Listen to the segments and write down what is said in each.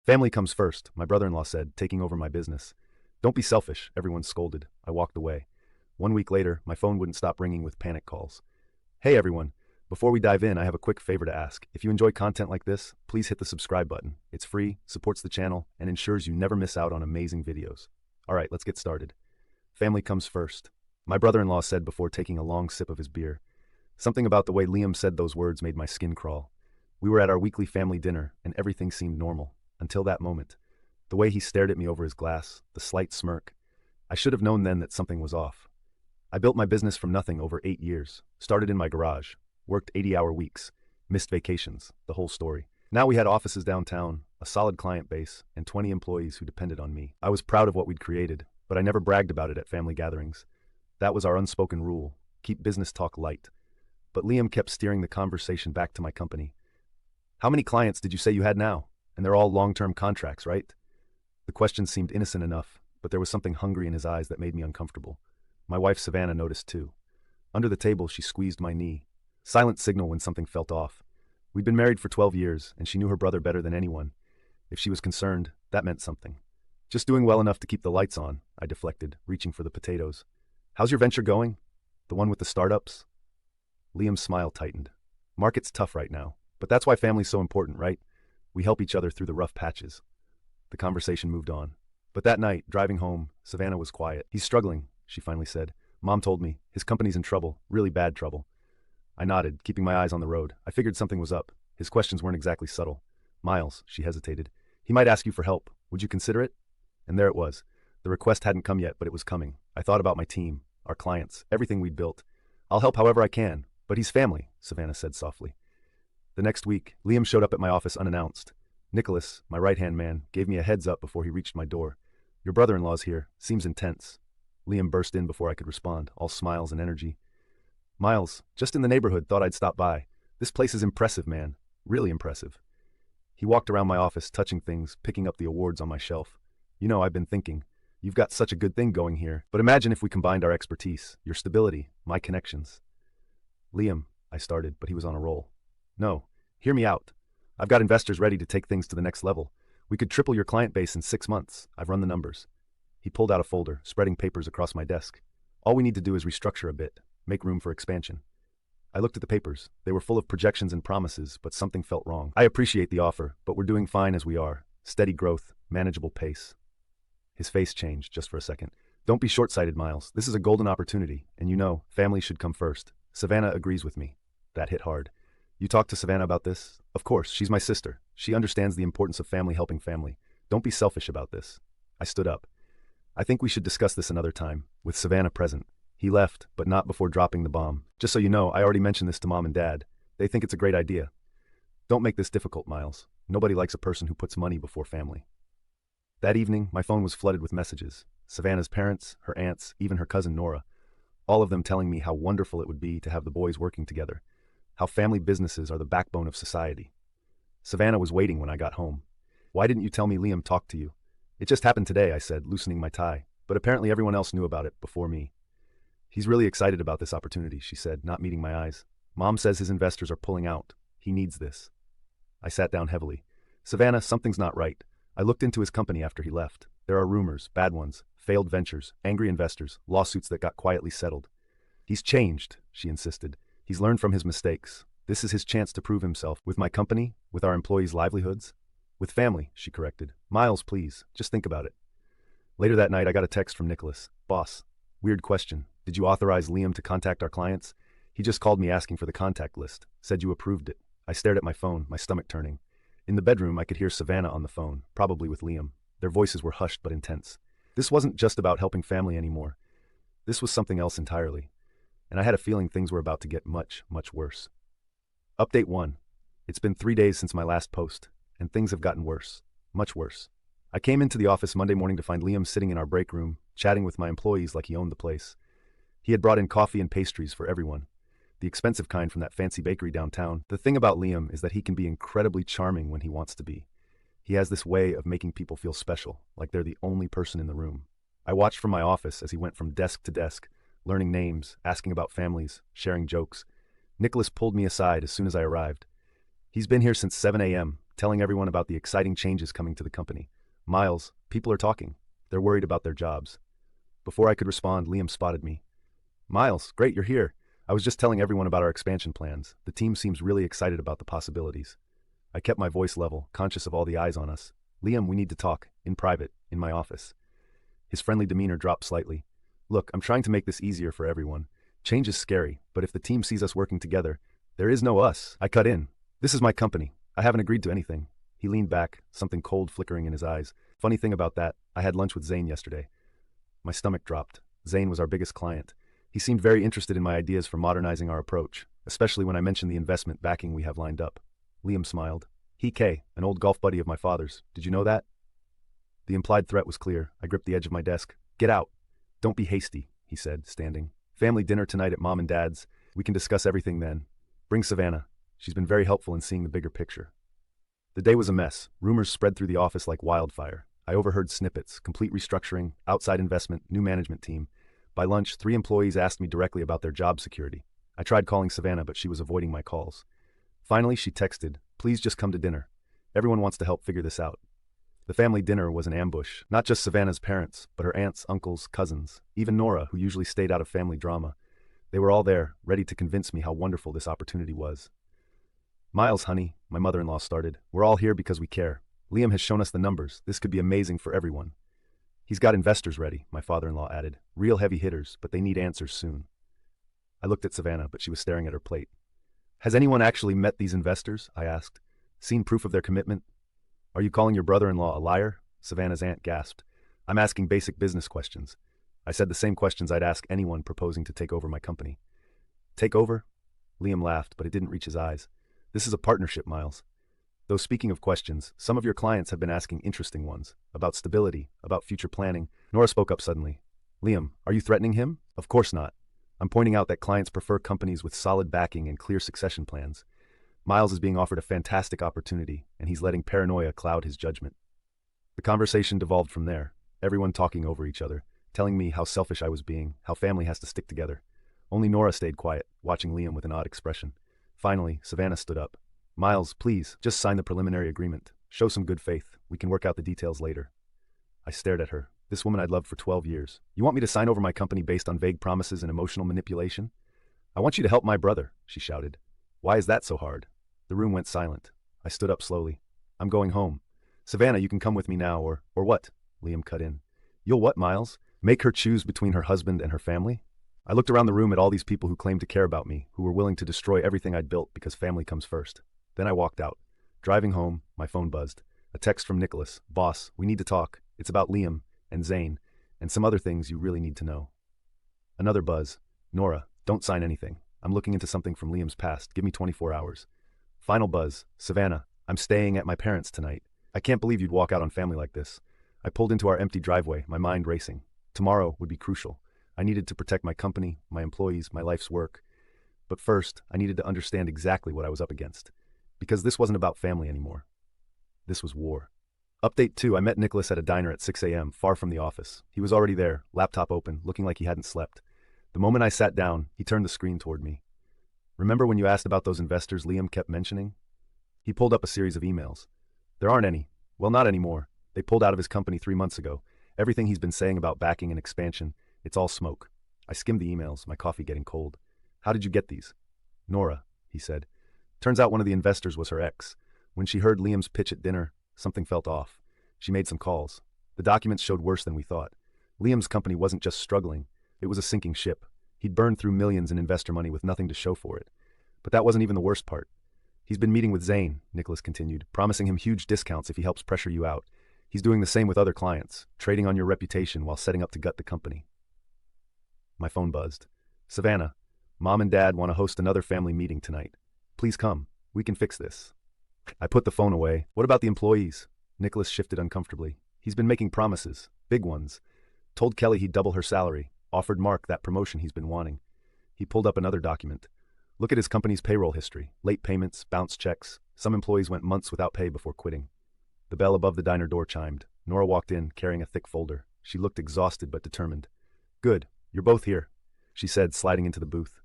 Family comes first, my brother-in-law said, taking over my business. Don't be selfish, everyone scolded. I walked away. 1 week later, my phone wouldn't stop ringing with panic calls. Hey everyone, before we dive in, I have a quick favor to ask. If you enjoy content like this, please hit the subscribe button. It's free, supports the channel, and ensures you never miss out on amazing videos. Alright, let's get started. Family comes first, my brother-in-law said before taking a long sip of his beer. Something about the way Liam said those words made my skin crawl. We were at our weekly family dinner, and everything seemed normal, until that moment. The way he stared at me over his glass, the slight smirk. I should have known then that something was off. I built my business from nothing over 8 years, started in my garage, worked 80-hour weeks, missed vacations, the whole story. Now we had offices downtown, a solid client base, and 20 employees who depended on me. I was proud of what we'd created, but I never bragged about it at family gatherings. That was our unspoken rule, keep business talk light. But Liam kept steering the conversation back to my company. How many clients did you say you had now? And they're all long-term contracts, right? The question seemed innocent enough, but there was something hungry in his eyes that made me uncomfortable. My wife Savannah noticed too. Under the table, she squeezed my knee. Silent signal when something felt off. We'd been married for 12 years, and she knew her brother better than anyone. If she was concerned, that meant something. Just doing well enough to keep the lights on, I deflected, reaching for the potatoes. How's your venture going? The one with the startups? Liam's smile tightened. Market's tough right now, but that's why family's so important, right? We help each other through the rough patches. The conversation moved on. But that night, driving home, Savannah was quiet. He's struggling, she finally said. Mom told me. His company's in trouble, really bad trouble. I nodded, keeping my eyes on the road. I figured something was up. His questions weren't exactly subtle. Miles, she hesitated. He might ask you for help. Would you consider it? And there it was. The request hadn't come yet, but it was coming. I thought about my team, our clients, everything we'd built. I'll help however I can, but he's family, Savannah said softly. The next week, Liam showed up at my office unannounced. Nicholas, my right-hand man, gave me a heads up before he reached my door. Your brother-in-law's here. Seems intense. Liam burst in before I could respond, all smiles and energy. Miles, just in the neighborhood, thought I'd stop by. This place is impressive, man. Really impressive. He walked around my office, touching things, picking up the awards on my shelf. You know, I've been thinking. You've got such a good thing going here. But imagine if we combined our expertise, your stability, my connections. Liam, I started, but he was on a roll. No, hear me out. I've got investors ready to take things to the next level. We could triple your client base in 6 months. I've run the numbers. He pulled out a folder, spreading papers across my desk. All we need to do is restructure a bit, make room for expansion. I looked at the papers. They were full of projections and promises, but something felt wrong. I appreciate the offer, but we're doing fine as we are. Steady growth, manageable pace. His face changed just for a second. Don't be short-sighted, Miles. This is a golden opportunity, and you know, family should come first. Savannah agrees with me. That hit hard. You talked to Savannah about this? Of course, she's my sister. She understands the importance of family helping family. Don't be selfish about this. I stood up. I think we should discuss this another time, with Savannah present. He left, but not before dropping the bomb. Just so you know, I already mentioned this to Mom and Dad. They think it's a great idea. Don't make this difficult, Miles. Nobody likes a person who puts money before family. That evening, my phone was flooded with messages. Savannah's parents, her aunts, even her cousin Nora. All of them telling me how wonderful it would be to have the boys working together. How family businesses are the backbone of society. Savannah was waiting when I got home. Why didn't you tell me Liam talked to you? It just happened today, I said, loosening my tie. But apparently everyone else knew about it before me. He's really excited about this opportunity, she said, not meeting my eyes. Mom says his investors are pulling out. He needs this. I sat down heavily. Savannah, something's not right. I looked into his company after he left. There are rumors, bad ones, failed ventures, angry investors, lawsuits that got quietly settled. He's changed, she insisted. He's learned from his mistakes. This is his chance to prove himself. With my company, with our employees' livelihoods. With family, she corrected. Miles, please, just think about it. Later that night, I got a text from Nicholas. Boss, weird question. Did you authorize Liam to contact our clients? He just called me asking for the contact list. Said you approved it. I stared at my phone, my stomach turning. In the bedroom, I could hear Savannah on the phone, probably with Liam. Their voices were hushed but intense. This wasn't just about helping family anymore. This was something else entirely. And I had a feeling things were about to get much, much worse. Update 1. It's been 3 days since my last post, and things have gotten worse. Much worse. I came into the office Monday morning to find Liam sitting in our break room, chatting with my employees like he owned the place. He had brought in coffee and pastries for everyone. The expensive kind from that fancy bakery downtown. The thing about Liam is that he can be incredibly charming when he wants to be. He has this way of making people feel special, like they're the only person in the room. I watched from my office as he went from desk to desk, learning names, asking about families, sharing jokes. Nicholas pulled me aside as soon as I arrived. He's been here since 7 a.m., telling everyone about the exciting changes coming to the company. Miles, people are talking. They're worried about their jobs. Before I could respond, Liam spotted me. Miles, great you're here. I was just telling everyone about our expansion plans. The team seems really excited about the possibilities. I kept my voice level, conscious of all the eyes on us. Liam, we need to talk, in private, in my office. His friendly demeanor dropped slightly. Look, I'm trying to make this easier for everyone. Change is scary, but if the team sees us working together, there is no us. I cut in. This is my company. I haven't agreed to anything. He leaned back, something cold flickering in his eyes. Funny thing about that, I had lunch with Zane yesterday. My stomach dropped. Zane was our biggest client. He seemed very interested in my ideas for modernizing our approach, especially when I mentioned the investment backing we have lined up. Liam smiled. He Kay, an old golf buddy of my father's. Did you know that? The implied threat was clear. I gripped the edge of my desk. Get out. Don't be hasty, he said, standing. Family dinner tonight at Mom and Dad's. We can discuss everything then. Bring Savannah. She's been very helpful in seeing the bigger picture. The day was a mess. Rumors spread through the office like wildfire. I overheard snippets, complete restructuring, outside investment, new management team. By lunch, 3 employees asked me directly about their job security. I tried calling Savannah, but she was avoiding my calls. Finally, she texted, please just come to dinner. Everyone wants to help figure this out. The family dinner was an ambush, not just Savannah's parents, but her aunts, uncles, cousins, even Nora, who usually stayed out of family drama. They were all there, ready to convince me how wonderful this opportunity was. Miles, honey, my mother-in-law started. We're all here because we care. Liam has shown us the numbers. This could be amazing for everyone. He's got investors ready, my father-in-law added. Real heavy hitters, but they need answers soon. I looked at Savannah, but she was staring at her plate. Has anyone actually met these investors? I asked. Seen proof of their commitment? Are you calling your brother-in-law a liar? Savannah's aunt gasped. I'm asking basic business questions. I said the same questions I'd ask anyone proposing to take over my company. Take over? Liam laughed, but it didn't reach his eyes. This is a partnership, Miles. Though speaking of questions, some of your clients have been asking interesting ones, about stability, about future planning. Nora spoke up suddenly. Liam, are you threatening him? Of course not. I'm pointing out that clients prefer companies with solid backing and clear succession plans. Miles is being offered a fantastic opportunity, and he's letting paranoia cloud his judgment. The conversation devolved from there, everyone talking over each other, telling me how selfish I was being, how family has to stick together. Only Nora stayed quiet, watching Liam with an odd expression. Finally, Savannah stood up. Miles, please, just sign the preliminary agreement. Show some good faith. We can work out the details later. I stared at her. This woman I'd loved for 12 years. You want me to sign over my company based on vague promises and emotional manipulation? I want you to help my brother, she shouted. Why is that so hard? The room went silent. I stood up slowly. I'm going home. Savannah, you can come with me now, or what? Liam cut in. You'll what, Miles? Make her choose between her husband and her family? I looked around the room at all these people who claimed to care about me, who were willing to destroy everything I'd built because family comes first. Then I walked out. Driving home, my phone buzzed. A text from Nicholas. Boss, we need to talk. It's about Liam and Zane and some other things you really need to know. Another buzz. Nora, don't sign anything. I'm looking into something from Liam's past. Give me 24 hours. Final buzz. Savannah, I'm staying at my parents' tonight. I can't believe you'd walk out on family like this. I pulled into our empty driveway, my mind racing. Tomorrow would be crucial. I needed to protect my company, my employees, my life's work. But first, I needed to understand exactly what I was up against. Because this wasn't about family anymore. This was war. Update 2, I met Nicholas at a diner at 6 a.m., far from the office. He was already there, laptop open, looking like he hadn't slept. The moment I sat down, he turned the screen toward me. Remember when you asked about those investors Liam kept mentioning? He pulled up a series of emails. There aren't any. Well, not anymore. They pulled out of his company 3 months ago. Everything he's been saying about backing and expansion, it's all smoke. I skimmed the emails, my coffee getting cold. How did you get these? Nora, he said. Turns out one of the investors was her ex. When she heard Liam's pitch at dinner, something felt off. She made some calls. The documents showed worse than we thought. Liam's company wasn't just struggling. It was a sinking ship. He'd burned through millions in investor money with nothing to show for it. But that wasn't even the worst part. He's been meeting with Zane, Nicholas continued, promising him huge discounts if he helps pressure you out. He's doing the same with other clients, trading on your reputation while setting up to gut the company. My phone buzzed. Savannah, Mom and Dad want to host another family meeting tonight. Please come. We can fix this. I put the phone away. What about the employees? Nicholas shifted uncomfortably. He's been making promises, big ones. Told Kelly he'd double her salary, offered Mark that promotion he's been wanting. He pulled up another document. Look at his company's payroll history. Late payments, bounced checks. Some employees went months without pay before quitting. The bell above the diner door chimed. Nora walked in, carrying a thick folder. She looked exhausted but determined. Good. You're both here, she said, sliding into the booth.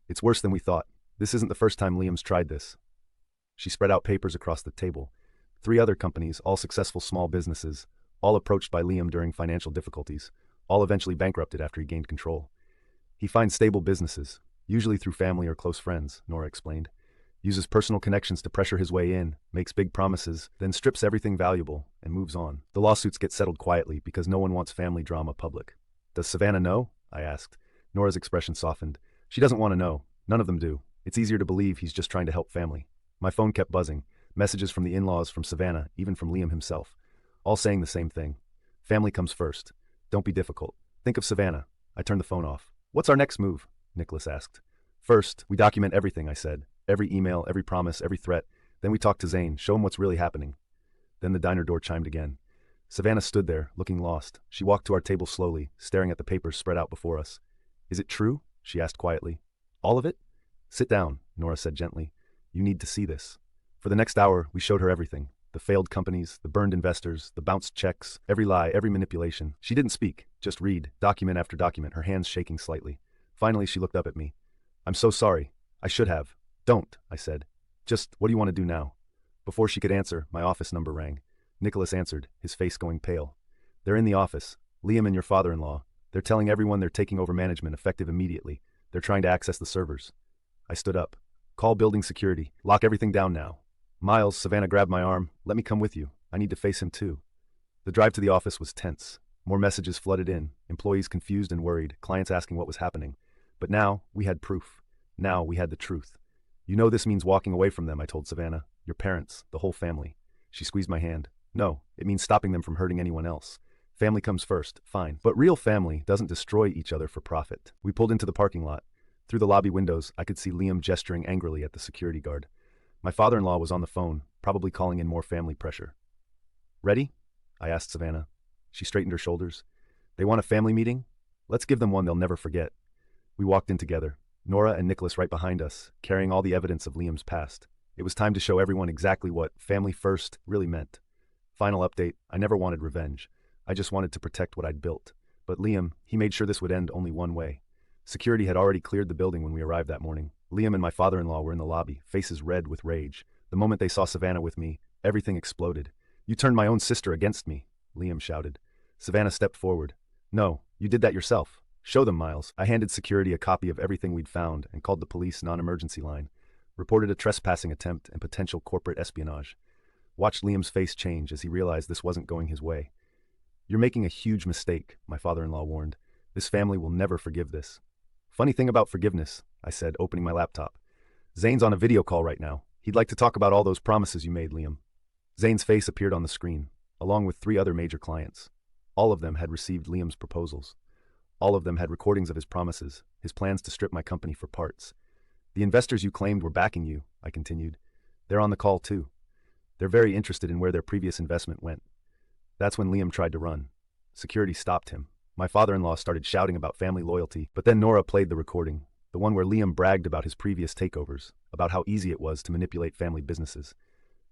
It's worse than we thought. This isn't the first time Liam's tried this. She spread out papers across the table. 3 other companies, all successful small businesses, all approached by Liam during financial difficulties, all eventually bankrupted after he gained control. He finds stable businesses, usually through family or close friends, Nora explained. Uses personal connections to pressure his way in, makes big promises, then strips everything valuable and moves on. The lawsuits get settled quietly because no one wants family drama public. Does Savannah know? I asked. Nora's expression softened. She doesn't want to know. None of them do. It's easier to believe he's just trying to help family. My phone kept buzzing. Messages from the in-laws, from Savannah, even from Liam himself. All saying the same thing. Family comes first. Don't be difficult. Think of Savannah. I turned the phone off. What's our next move? Nicholas asked. First, we document everything, I said. Every email, every promise, every threat. Then we talk to Zane, show him what's really happening. Then the diner door chimed again. Savannah stood there, looking lost. She walked to our table slowly, staring at the papers spread out before us. Is it true? She asked quietly. All of it? Sit down, Nora said gently. You need to see this. For the next hour, we showed her everything. The failed companies, the burned investors, the bounced checks, every lie, every manipulation. She didn't speak, just read, document after document, her hands shaking slightly. Finally, she looked up at me. I'm so sorry. I should have. Don't, I said. Just, what do you want to do now? Before she could answer, my office number rang. Nicholas answered, his face going pale. They're in the office. Liam and your father-in-law. They're telling everyone they're taking over management effective immediately. They're trying to access the servers. I stood up. Call building security. Lock everything down now. Miles, Savannah grabbed my arm. Let me come with you. I need to face him too. The drive to the office was tense. More messages flooded in, employees confused and worried, clients asking what was happening. But now, we had proof. Now, we had the truth. You know this means walking away from them, I told Savannah. Your parents, the whole family. She squeezed my hand. No, it means stopping them from hurting anyone else. Family comes first, fine. But real family doesn't destroy each other for profit. We pulled into the parking lot. Through the lobby windows, I could see Liam gesturing angrily at the security guard. My father-in-law was on the phone, probably calling in more family pressure. Ready? I asked Savannah. She straightened her shoulders. They want a family meeting? Let's give them one they'll never forget. We walked in together, Nora and Nicholas right behind us, carrying all the evidence of Liam's past. It was time to show everyone exactly what family first really meant. Final update, I never wanted revenge. I just wanted to protect what I'd built. But Liam, he made sure this would end only one way. Security had already cleared the building when we arrived that morning. Liam and my father-in-law were in the lobby, faces red with rage. The moment they saw Savannah with me, everything exploded. You turned my own sister against me, Liam shouted. Savannah stepped forward. No, you did that yourself. Show them, Miles. I handed security a copy of everything we'd found and called the police non-emergency line. Reported a trespassing attempt and potential corporate espionage. Watched Liam's face change as he realized this wasn't going his way. You're making a huge mistake, my father-in-law warned. This family will never forgive this. Funny thing about forgiveness, I said, opening my laptop. Zane's on a video call right now. He'd like to talk about all those promises you made, Liam. Zane's face appeared on the screen, along with 3 other major clients. All of them had received Liam's proposals. All of them had recordings of his promises, his plans to strip my company for parts. The investors you claimed were backing you, I continued. They're on the call too. They're very interested in where their previous investment went. That's when Liam tried to run. Security stopped him. My father-in-law started shouting about family loyalty, but then Nora played the recording, the one where Liam bragged about his previous takeovers, about how easy it was to manipulate family businesses.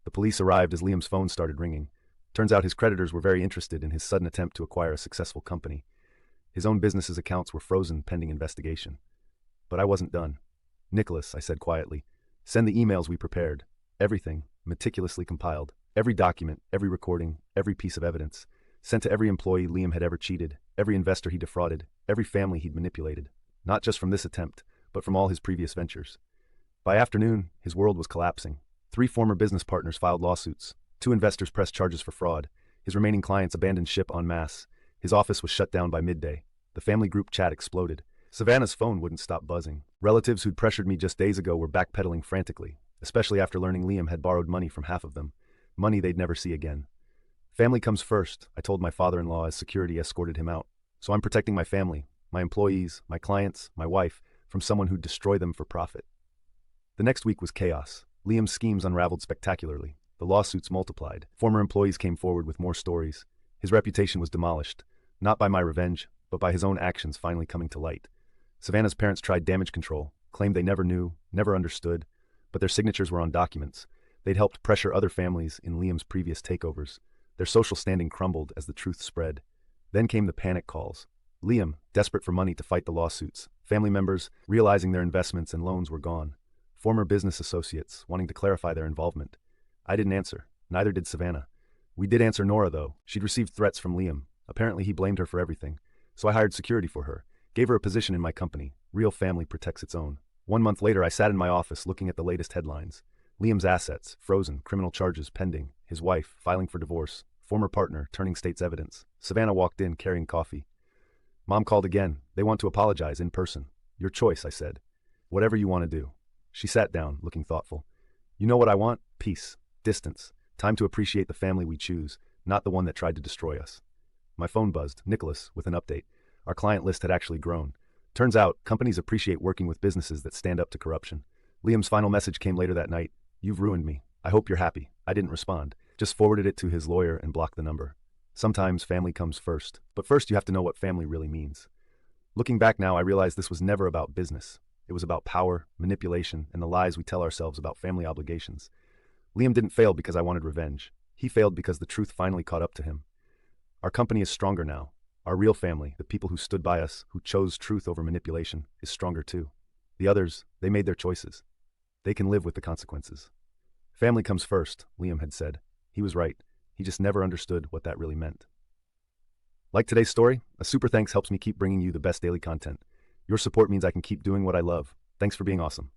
The police arrived as Liam's phone started ringing. Turns out his creditors were very interested in his sudden attempt to acquire a successful company. His own business's accounts were frozen pending investigation. But I wasn't done. Nicholas, I said quietly, send the emails we prepared. Everything, meticulously compiled. Every document, every recording, every piece of evidence. Sent to every employee Liam had ever cheated, every investor he defrauded, every family he'd manipulated. Not just from this attempt, but from all his previous ventures. By afternoon, his world was collapsing. 3 former business partners filed lawsuits. 2 investors pressed charges for fraud. His remaining clients abandoned ship en masse. His office was shut down by midday. The family group chat exploded. Savannah's phone wouldn't stop buzzing. Relatives who'd pressured me just days ago were backpedaling frantically, especially after learning Liam had borrowed money from half of them. Money they'd never see again. Family comes first, I told my father-in-law as security escorted him out. So I'm protecting my family, my employees, my clients, my wife, from someone who'd destroy them for profit. The next week was chaos. Liam's schemes unraveled spectacularly. The lawsuits multiplied. Former employees came forward with more stories. His reputation was demolished, not by my revenge, but by his own actions finally coming to light. Savannah's parents tried damage control, claimed they never knew, never understood, but their signatures were on documents. They'd helped pressure other families in Liam's previous takeovers. Their social standing crumbled as the truth spread. Then came the panic calls. Liam, desperate for money to fight the lawsuits. Family members, realizing their investments and loans were gone. Former business associates, wanting to clarify their involvement. I didn't answer. Neither did Savannah. We did answer Nora, though. She'd received threats from Liam. Apparently, he blamed her for everything. So I hired security for her, gave her a position in my company. Real family protects its own. 1 month later, I sat in my office looking at the latest headlines. Liam's assets, frozen, criminal charges pending, his wife, filing for divorce, former partner, turning state's evidence. Savannah walked in, carrying coffee. Mom called again. They want to apologize in person. Your choice, I said. Whatever you want to do. She sat down, looking thoughtful. You know what I want? Peace. Distance. Time to appreciate the family we choose, not the one that tried to destroy us. My phone buzzed. Nicholas, with an update. Our client list had actually grown. Turns out, companies appreciate working with businesses that stand up to corruption. Liam's final message came later that night. You've ruined me. I hope you're happy. I didn't respond. Just forwarded it to his lawyer and blocked the number. Sometimes family comes first, but first you have to know what family really means. Looking back now, I realize this was never about business. It was about power, manipulation, and the lies we tell ourselves about family obligations. Liam didn't fail because I wanted revenge. He failed because the truth finally caught up to him. Our company is stronger now. Our real family, the people who stood by us, who chose truth over manipulation, is stronger too. The others, they made their choices. They can live with the consequences. Family comes first, Liam had said. He was right. He just never understood what that really meant. Like today's story, a super thanks helps me keep bringing you the best daily content. Your support means I can keep doing what I love. Thanks for being awesome.